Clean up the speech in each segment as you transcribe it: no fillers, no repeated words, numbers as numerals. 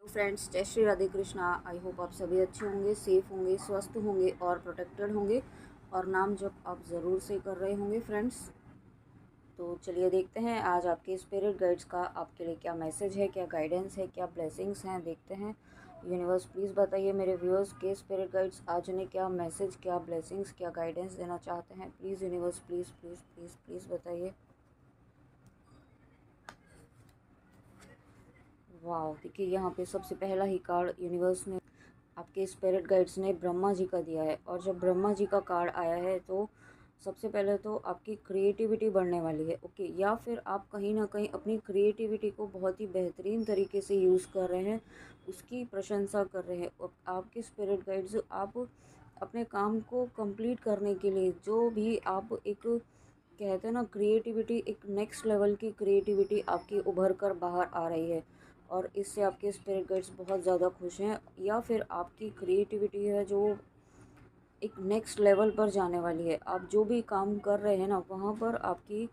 Hello friends, जय Shri Radhe Krishna. I hope आप सभी अच्छे होंगे, सेफ होंगे, स्वस्थ होंगे और प्रोटेक्टेड होंगे और नाम जप आप ज़रूर से कर रहे होंगे फ्रेंड्स। तो चलिए देखते हैं आज आपके स्पिरिट गाइड्स का आपके लिए क्या मैसेज है, क्या गाइडेंस है, क्या ब्लेसिंग्स हैं। देखते हैं। यूनिवर्स प्लीज़ बताइए मेरे व्यूअर्स के स्पिरिट गाइड्स आज उन्हें क्या मैसेज, क्या ब्लेसिंग्स, क्या गाइडेंस देना चाहते हैं। Please universe, please please please please बताइए। वाह, देखिए यहाँ पे सबसे पहला ही कार्ड यूनिवर्स ने आपके स्पिरिट गाइड्स ने ब्रह्मा जी का दिया है। और जब ब्रह्मा जी का कार्ड आया है तो सबसे पहले तो आपकी क्रिएटिविटी बढ़ने वाली है। ओके, या फिर आप कहीं ना कहीं अपनी क्रिएटिविटी को बहुत ही बेहतरीन तरीके से यूज़ कर रहे हैं, उसकी प्रशंसा कर रहे हैं। और आपके स्पिरिट गाइड्स आप अपने काम को कंप्लीट करने के लिए जो भी आप एक कहते हैं ना, क्रिएटिविटी एक नेक्स्ट लेवल की क्रिएटिविटी आपकी उभर कर बाहर आ रही है और इससे आपके स्पिरिट गाइड्स बहुत ज़्यादा खुश हैं। या फिर आपकी क्रिएटिविटी है जो एक नेक्स्ट लेवल पर जाने वाली है। आप जो भी काम कर रहे हैं ना, वहाँ पर आपकी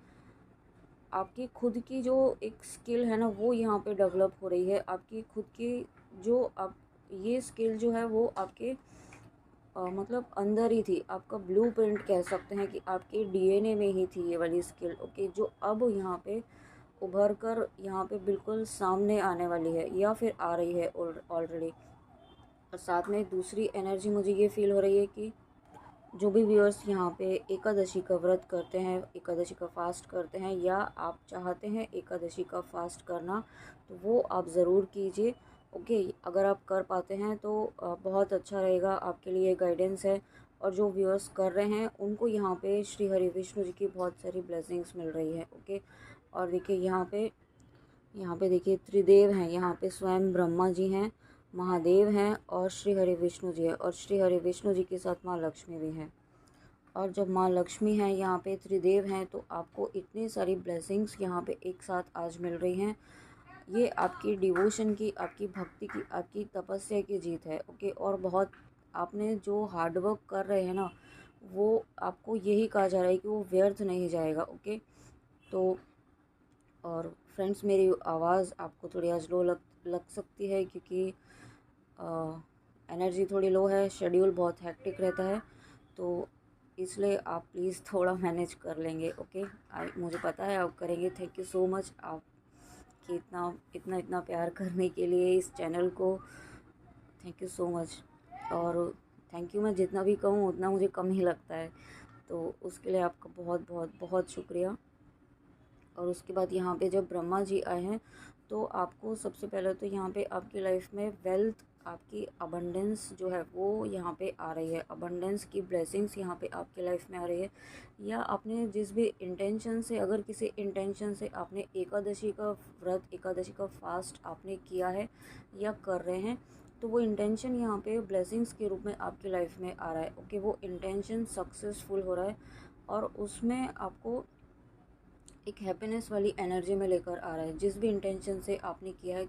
आपकी खुद की जो एक स्किल है ना, वो यहाँ पे डेवलप हो रही है। आपकी खुद की जो आप ये स्किल जो है वो आपके मतलब अंदर ही थी। आपका ब्लूप्रिंट कह सकते हैं कि आपके डीएनए में ही थी ये वाली स्किल। ओके, जो अब यहाँ पे उभर कर यहाँ पे बिल्कुल सामने आने वाली है या फिर आ रही है ऑलरेडी। और साथ में दूसरी एनर्जी मुझे ये फील हो रही है कि जो भी व्यूअर्स यहाँ पे एकादशी का व्रत करते हैं, एकादशी का फास्ट करते हैं, या आप चाहते हैं एकादशी का फास्ट करना, तो वो आप ज़रूर कीजिए। ओके, अगर आप कर पाते हैं तो बहुत अच्छा रहेगा, आपके लिए गाइडेंस है। और जो व्यूअर्स कर रहे हैं उनको यहाँ पे श्री हरि विष्णु जी की बहुत सारी ब्लेसिंग्स मिल रही है। ओके, और देखिए यहाँ पे देखिए त्रिदेव हैं। यहाँ पे स्वयं ब्रह्मा जी हैं, महादेव हैं और श्री हरि विष्णु जी है। और श्री हरि विष्णु जी के साथ माँ लक्ष्मी भी हैं। और जब माँ लक्ष्मी हैं, यहाँ पे त्रिदेव हैं, तो आपको इतनी सारी ब्लेसिंग्स यहाँ पे एक साथ आज मिल रही हैं। ये आपकी डिवोशन की, आपकी भक्ति की, आपकी तपस्या की जीत है। ओके, और बहुत आपने जो हार्डवर्क कर रहे हैं ना, वो आपको यही कहा जा रहा है कि वो व्यर्थ नहीं जाएगा। ओके, तो और फ्रेंड्स, मेरी आवाज़ आपको थोड़ी आज लो लग सकती है क्योंकि एनर्जी थोड़ी लो है, शेड्यूल बहुत हेक्टिक रहता है, तो इसलिए आप प्लीज़ थोड़ा मैनेज कर लेंगे। ओके, मुझे पता है आप करेंगे। थैंक यू सो मच आप कि इतना इतना इतना प्यार करने के लिए इस चैनल को। Thank you so much. और थैंक यू मैं जितना भी कहूँ उतना मुझे कम ही लगता है, तो उसके लिए आपका बहुत बहुत बहुत शुक्रिया। और उसके बाद यहाँ पे जब ब्रह्मा जी आए हैं तो आपको सबसे पहले तो यहाँ पे आपकी लाइफ में वेल्थ, आपकी अबंडेंस जो है वो यहाँ पे आ रही है। अबंडेंस की ब्लेसिंग्स यहाँ पे आपकी लाइफ में आ रही है। या आपने जिस भी इंटेंशन से, अगर किसी इंटेंशन से आपने एकादशी का व्रत, एकादशी का फास्ट आपने किया है या कर रहे हैं, तो वो इंटेंशन यहाँ पे ब्लेसिंग्स के रूप में आपकी लाइफ में आ रहा है। ओके, वो इंटेंशन सक्सेसफुल हो रहा है और उसमें आपको एक हैप्पीनेस वाली एनर्जी में लेकर आ रहा है। जिस भी इंटेंशन से आपने किया है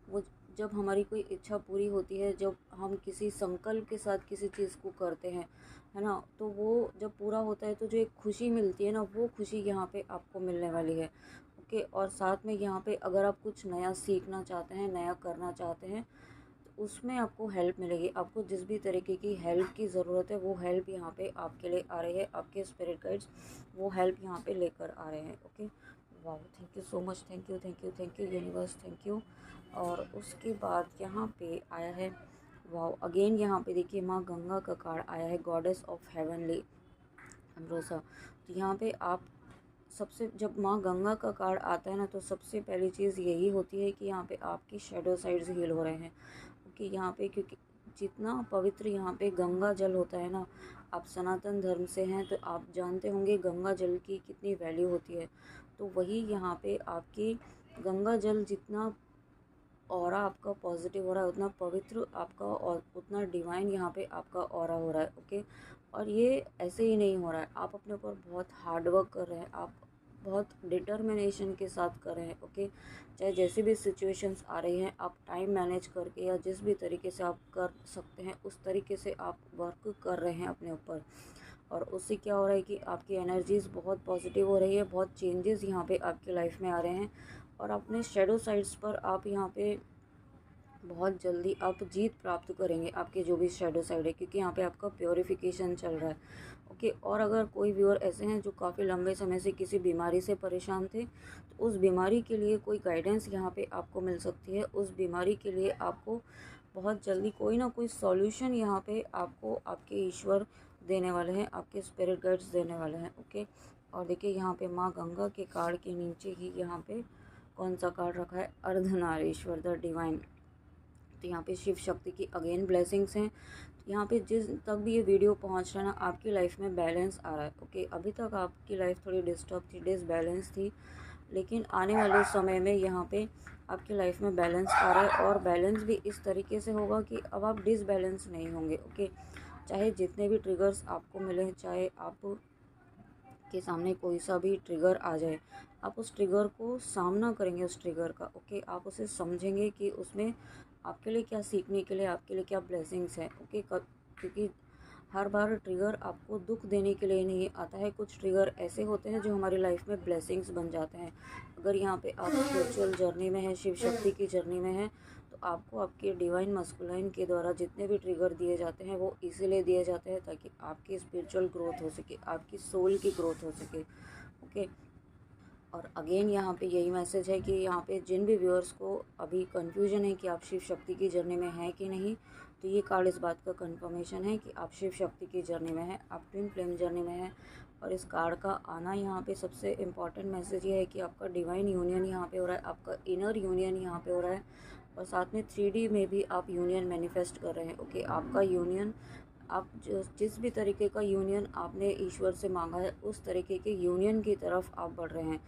वो, जब हमारी कोई इच्छा पूरी होती है, जब हम किसी संकल्प के साथ किसी चीज़ को करते हैं, है ना, तो वो जब पूरा होता है तो जो एक खुशी मिलती है ना, वो खुशी यहाँ पे आपको मिलने वाली है। ओके, और साथ में यहाँ पे अगर आप कुछ नया सीखना चाहते हैं, नया करना चाहते हैं, तो उसमें आपको हेल्प मिलेगी। आपको जिस भी तरीके की हेल्प की ज़रूरत है वो हेल्प यहाँ पे आपके लिए आ रही है। आपके स्पिरिट गाइड्स वो हेल्प यहाँ पे लेकर आ रहे हैं। ओके, वाह, thank you so much. Thank you thank you thank you universe, thank you. और उसके बाद यहाँ पे आया है, वाह, अगेन यहाँ पे देखिए माँ गंगा का कार्ड आया है, गॉडेस ऑफ हेवनली अम्ब्रोसा। तो यहाँ पे आप सबसे, जब माँ गंगा का कार्ड आता है ना, तो सबसे पहली चीज़ यही होती है कि यहाँ पे आपकी शेडो साइड्स हील हो रहे हैं। ओके, यहाँ पे क्योंकि जितना पवित्र यहाँ पे गंगा जल होता है ना, आप सनातन धर्म से हैं तो आप जानते होंगे गंगा जल की कितनी वैल्यू होती है। तो वही यहाँ पे आपकी गंगा जल जितना ऑरा आपका पॉजिटिव हो रहा है, उतना पवित्र आपका और उतना डिवाइन यहाँ पे आपका ऑरा हो रहा है। ओके, और ये ऐसे ही नहीं हो रहा है, आप अपने ऊपर बहुत हार्ड वर्क कर रहे हैं, आप बहुत डिटर्मिनेशन के साथ कर रहे हैं। ओके, चाहे जैसी भी सिचुएशंस आ रही हैं, आप टाइम मैनेज करके या जिस भी तरीके से आप कर सकते हैं उस तरीके से आप वर्क कर रहे हैं अपने ऊपर। और उससे क्या हो रहा है कि आपकी एनर्जीज़ बहुत पॉजिटिव हो रही है, बहुत चेंजेस यहाँ पे आपकी लाइफ में आ रहे हैं। और अपने शेडो साइड्स पर आप यहाँ पे बहुत जल्दी आप जीत प्राप्त करेंगे आपके जो भी शैडो साइड है, क्योंकि यहाँ पे आपका प्योरीफिकेशन चल रहा है। ओके, और अगर कोई व्यूअर ऐसे हैं जो काफ़ी लंबे समय से किसी बीमारी से परेशान थे, तो उस बीमारी के लिए कोई गाइडेंस यहाँ पे आपको मिल सकती है। उस बीमारी के लिए आपको बहुत जल्दी कोई ना कोई सॉल्यूशन यहाँ पे आपको आपके ईश्वर देने वाले हैं, आपके स्पिरिट गाइड्स देने वाले हैं। ओके, और देखिए यहाँ पे माँ गंगा के कार्ड के नीचे ही यहाँ पे कौन सा कार्ड रखा है, अर्धनारीश्वर द डिवाइन। तो यहाँ पे शिव शक्ति की अगेन ब्लेसिंग्स हैं। यहाँ पे जिस तक भी ये वीडियो पहुँच रहा है ना, आपकी लाइफ में बैलेंस आ रहा है। ओके, अभी तक आपकी लाइफ थोड़ी डिस्टर्ब थी, डिसबैलेंस थी, लेकिन आने वाले समय में यहाँ पे आपकी लाइफ में बैलेंस आ रहा है, और बैलेंस भी इस तरीके से होगा कि अब आप डिसबैलेंस नहीं होंगे। ओके, चाहे जितने भी ट्रिगर्स आपको मिले, चाहे आप के सामने कोई सा भी ट्रिगर आ जाए, आप उस ट्रिगर को सामना करेंगे, उस ट्रिगर का। ओके, आप उसे समझेंगे कि उसमें आपके लिए क्या सीखने के लिए, आपके लिए क्या ब्लेसिंग्स है। ओके, क्योंकि हर बार ट्रिगर आपको दुख देने के लिए नहीं आता है, कुछ ट्रिगर ऐसे होते हैं जो हमारी लाइफ में ब्लेसिंग्स बन जाते हैं। अगर यहाँ पे आप स्पिरिचुअल जर्नी में है, शिव शक्ति की जर्नी में है, तो आपको आपके डिवाइन मस्कुलाइन के द्वारा जितने भी ट्रिगर दिए जाते हैं वो इसीलिए दिए जाते हैं ताकि आपकी स्पिरिचुअल ग्रोथ हो सके, आपकी सोल की ग्रोथ हो सके। ओके, और अगेन यहाँ पे यही मैसेज है कि यहाँ पे जिन भी व्यूअर्स को अभी कन्फ्यूजन है कि आप शिव शक्ति की जर्नी में हैं कि नहीं, तो ये कार्ड इस बात का कंफर्मेशन है कि आप शिव शक्ति की जर्नी में हैं, आप ट्विन फ्लेम जर्नी में हैं। और इस कार्ड का आना यहाँ पे सबसे इम्पॉर्टेंट मैसेज ये है कि आपका डिवाइन यूनियन यहाँ पे हो रहा है, आपका इनर यूनियन यहाँ पे हो रहा है, और साथ में 3D में भी आप यूनियन मैनिफेस्ट कर रहे हैं। ओके, आपका यूनियन, आप जिस भी तरीके का यूनियन आपने ईश्वर से मांगा है, उस तरीके के यूनियन की तरफ आप बढ़ रहे हैं।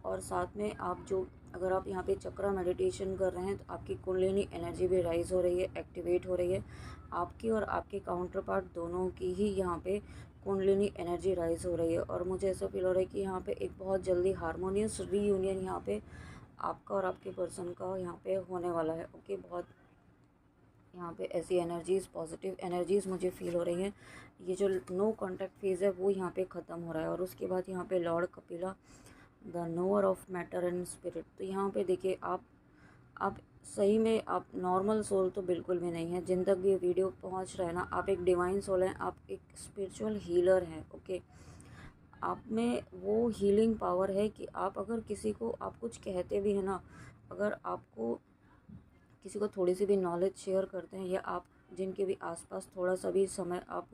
और साथ में आप जो, अगर आप यहाँ पे चक्रा मेडिटेशन कर रहे हैं, तो आपकी कुंडलिनी एनर्जी भी राइज हो रही है, एक्टिवेट हो रही है। आपकी और आपके काउंटर पार्ट दोनों की ही यहाँ पे कुंडलिनी एनर्जी राइज हो रही है, और मुझे ऐसा फील हो रहा है कि यहाँ पे एक बहुत जल्दी हारमोनियस रीयूनियन यहाँ पे आपका और आपके पर्सन का यहाँ पे होने वाला है। ओके, बहुत यहाँ पे ऐसी एनर्जीज़, पॉजिटिव एनर्जीज़ मुझे फील हो रही हैं। ये जो नो कांटेक्ट फेज़ है वो यहाँ पे ख़त्म हो रहा है, और उसके बाद यहाँ पे Lord Kapila, the knower of matter and spirit. तो यहाँ पे देखिए, आप सही में आप नॉर्मल सोल तो बिल्कुल भी नहीं है। जिन तक भी ये वीडियो पहुँच रहा है ना, आप एक डिवाइन सोल हैं, आप एक स्पिरिचुअल हीलर हैं। ओके, आप में वो हीलिंग पावर है कि आप अगर किसी को आप कुछ कहते भी हैं ना, अगर आपको किसी को थोड़ी सी भी नॉलेज शेयर करते हैं, या आप जिनके भी आसपास थोड़ा सा भी समय आप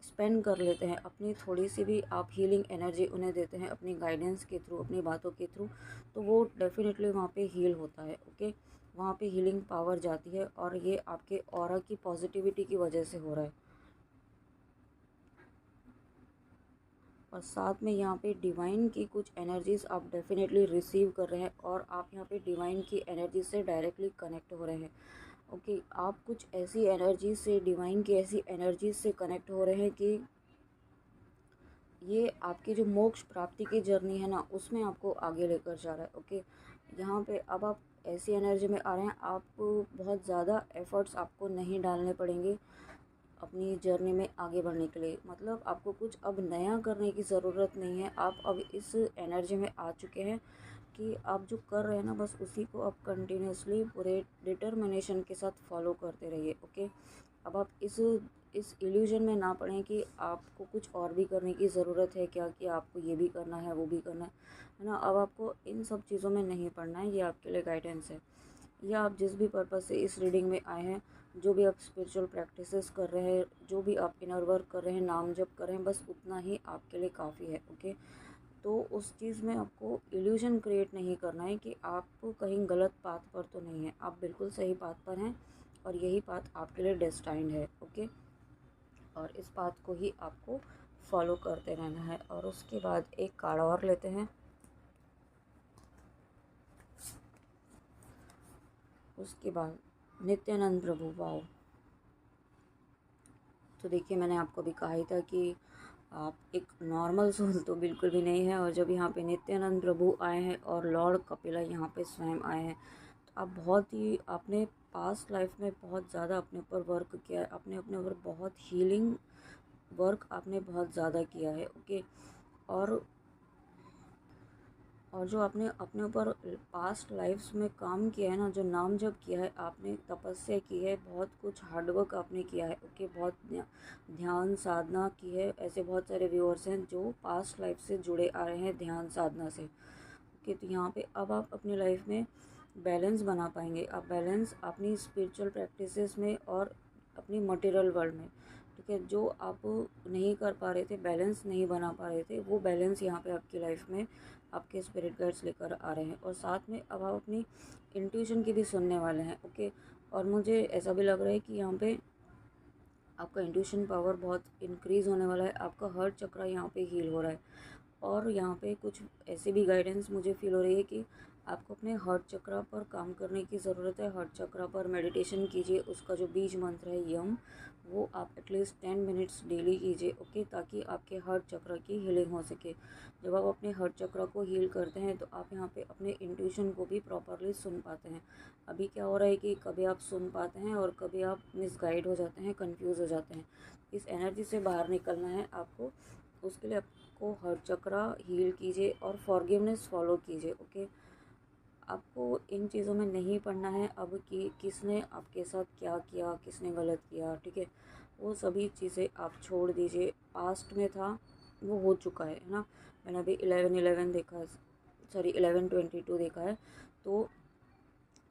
स्पेंड कर लेते हैं, अपनी थोड़ी सी भी आप हीलिंग एनर्जी उन्हें देते हैं अपनी गाइडेंस के थ्रू, अपनी बातों के थ्रू, तो वो डेफिनेटली वहाँ पे हील होता है। ओके, वहाँ पे हीलिंग पावर जाती है, और ये आपके ऑरा की पॉजिटिविटी की वजह से हो रहा है। और साथ में यहाँ पे डिवाइन की कुछ एनर्जीज़ आप डेफिनेटली रिसीव कर रहे हैं, और आप यहाँ पे डिवाइन की एनर्जी से डायरेक्टली कनेक्ट हो रहे हैं। ओके, आप कुछ ऐसी एनर्जी से, डिवाइन की ऐसी एनर्जी से कनेक्ट हो रहे हैं कि ये आपकी जो मोक्ष प्राप्ति की जर्नी है ना, उसमें आपको आगे लेकर जा रहा है। ओके, यहाँ पे अब आप ऐसी एनर्जी में आ रहे हैं, आप बहुत ज़्यादा एफ़र्ट्स आपको नहीं डालने पड़ेंगे अपनी जर्नी में आगे बढ़ने के लिए। मतलब आपको कुछ अब नया करने की ज़रूरत नहीं है, आप अब इस एनर्जी में आ चुके हैं कि आप जो कर रहे हैं ना, बस उसी को आप कंटिन्यूसली पूरे डिटर्मिनेशन के साथ फॉलो करते रहिए। ओके, अब आप इस इल्यूजन में ना पड़ें कि आपको कुछ और भी करने की ज़रूरत है क्या, कि आपको ये भी करना है, वो भी करना है ना। अब आपको इन सब चीज़ों में नहीं पड़ना है, ये आपके लिए गाइडेंस है। या आप जिस भी पर्पज़ से इस रीडिंग में आए हैं, जो भी आप स्पिरिचुअल प्रैक्टिसेस कर रहे हैं, जो भी आप इनर वर्क कर रहे हैं, नाम जप कर रहे हैं, बस उतना ही आपके लिए काफ़ी है। ओके, तो उस चीज़ में आपको इल्यूजन क्रिएट नहीं करना है कि आप कहीं गलत पाथ पर तो नहीं है, आप बिल्कुल सही पाथ पर हैं, और यही पाथ आपके लिए डेस्टाइंड है। ओके, और इस पाथ को ही आपको फॉलो करते रहना है। और उसके बाद एक कार्ड और लेते हैं, उसके बाद नित्यानंद प्रभु। वाओ, तो देखिए, मैंने आपको भी कहा ही था कि आप एक नॉर्मल सोल तो बिल्कुल भी नहीं है, और जब यहाँ पे नित्यानंद प्रभु आए हैं और लॉर्ड कपिला यहाँ पे स्वयं आए हैं, तो आप बहुत ही, आपने पास्ट लाइफ में बहुत ज़्यादा अपने ऊपर वर्क किया है, आपने अपने ऊपर बहुत हीलिंग वर्क आपने बहुत ज़्यादा किया है। ओके, और और जो आपने अपने ऊपर पास्ट लाइफ्स में काम किया है ना, जो नाम जप किया है आपने, तपस्या की है, बहुत कुछ हार्डवर्क आपने किया है, ओके, बहुत ध्यान साधना की है। ऐसे बहुत सारे व्यूअर्स हैं जो पास्ट लाइफ से जुड़े आ रहे हैं ध्यान साधना से, ओके। तो यहाँ पे अब आप अपनी लाइफ में बैलेंस बना पाएंगे। आप बैलेंस अपनी स्पिरिचुअल प्रैक्टिसेस में और अपनी मटेरियल वर्ल्ड में, ठीक है। जो आप नहीं कर पा रहे थे, बैलेंस नहीं बना पा रहे थे, वो बैलेंस यहाँ पे आपकी लाइफ में आपके स्पिरिट गाइड्स लेकर आ रहे हैं। और साथ में अब आप अपनी इंट्यूशन की भी सुनने वाले हैं, ओके। और मुझे ऐसा भी लग रहा है कि यहाँ पे आपका इंट्यूशन पावर बहुत इंक्रीज़ होने वाला है। आपका हर्ट चक्र यहाँ पे हील हो रहा है। और यहाँ पे कुछ ऐसे भी गाइडेंस मुझे फील हो रही है कि आपको अपने हार्ट चक्रा पर काम करने की ज़रूरत है। हार्ट चक्रा पर मेडिटेशन कीजिए। उसका जो बीज मंत्र है यम, वो आप एटलीस्ट 10 मिनट्स डेली कीजिए, ओके, ताकि आपके हार्ट चक्रा की हीलिंग हो सके। जब आप अपने हार्ट चक्रा को हील करते हैं तो आप यहाँ पे अपने इंट्यूशन को भी प्रॉपरली सुन पाते हैं। अभी क्या हो रहा है कि कभी आप सुन पाते हैं और कभी आप मिसगाइड हो जाते हैं, कंफ्यूज हो जाते हैं। इस एनर्जी से बाहर निकलना है आपको। उसके लिए आपको हार्ट चक्रा हील कीजिए और फॉरगिवनेस फॉलो कीजिए, ओके। आपको इन चीज़ों में नहीं पढ़ना है अब कि किसने आपके साथ क्या किया, किसने गलत किया, ठीक है। वो सभी चीज़ें आप छोड़ दीजिए। पास्ट में था, वो हो चुका है ना। मैंने अभी 11:11 देखा है, सॉरी 11:22 देखा है। तो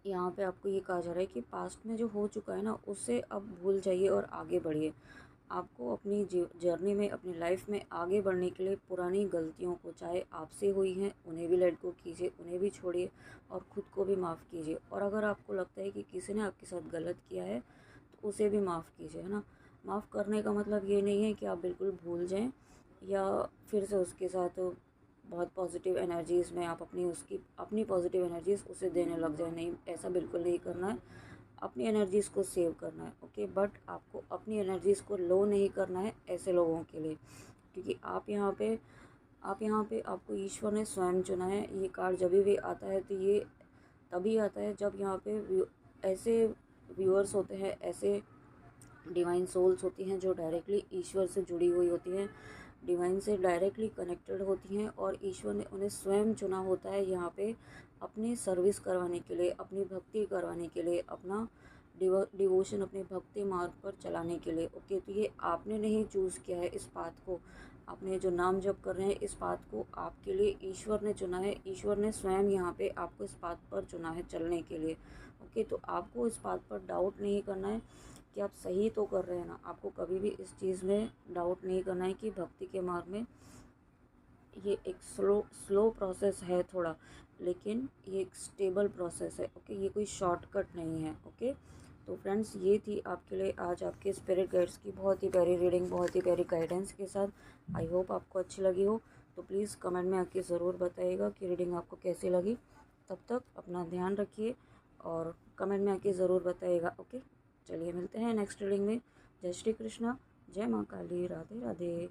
यहाँ पे आपको ये कहा जा रहा है कि पास्ट में जो हो चुका है ना, उससे अब भूल जाइए और आगे बढ़िए। आपको अपनी जर्नी में, अपनी लाइफ में आगे बढ़ने के लिए पुरानी गलतियों को, चाहे आपसे हुई हैं, उन्हें भी लेट गो कीजिए, उन्हें भी छोड़िए और ख़ुद को भी माफ़ कीजिए। और अगर आपको लगता है कि किसी ने आपके साथ गलत किया है तो उसे भी माफ़ कीजिए, है ना। माफ़ करने का मतलब ये नहीं है कि आप बिल्कुल भूल जाएं या फिर से उसके साथ बहुत पॉजिटिव एनर्जीज़ में आप अपनी पॉजिटिव एनर्जीज़ उसे देने लग जाए। नहीं, ऐसा बिल्कुल नहीं करना है। अपनी एनर्जीज़ को सेव करना है, ओके। बट आपको अपनी एनर्जीज़ को लो नहीं करना है ऐसे लोगों के लिए, क्योंकि आप यहाँ पे आपको ईश्वर ने स्वयं चुना है। ये कार्ड जब भी आता है तो ये तभी आता है जब यहाँ पे ऐसे व्यूअर्स होते हैं, ऐसे डिवाइन सोल्स होती हैं जो डायरेक्टली ईश्वर से जुड़ी हुई होती हैं, डिवाइन से डायरेक्टली कनेक्टेड होती हैं। और ईश्वर ने उन्हें स्वयं चुना होता है यहाँ पे अपनी सर्विस करवाने के लिए, अपनी भक्ति करवाने के लिए, अपना डिवोशन, अपने भक्ति मार्ग पर चलाने के लिए, ओके। तो ये आपने नहीं चूज़ किया है इस पाथ को। आपने जो नाम जप कर रहे हैं, इस पाथ को आपके लिए ईश्वर ने चुना है। ईश्वर ने स्वयं यहाँ पे आपको इस पाथ पर चुना है चलने के लिए, ओके। तो आपको इस बात पर डाउट नहीं करना है कि आप सही तो कर रहे हैं ना। आपको कभी भी इस चीज़ में डाउट नहीं करना है कि भक्ति के मार्ग में ये एक स्लो प्रोसेस है थोड़ा, लेकिन ये एक स्टेबल प्रोसेस है, ओके। ये कोई शॉर्टकट नहीं है, ओके। तो फ्रेंड्स, ये थी आपके लिए आज आपके स्पिरिट गाइड्स की बहुत ही प्यारी रीडिंग, बहुत ही प्यारी गाइडेंस के साथ। आई होप आपको अच्छी लगी हो। तो प्लीज़ कमेंट में आके ज़रूर बताइएगा कि रीडिंग आपको कैसी लगी। तब तक अपना ध्यान रखिए और कमेंट में आके ज़रूर बताइएगा, ओके। चलिए मिलते हैं नेक्स्ट रीडिंग में। जय श्री कृष्णा, जय माँ काली, राधे राधे।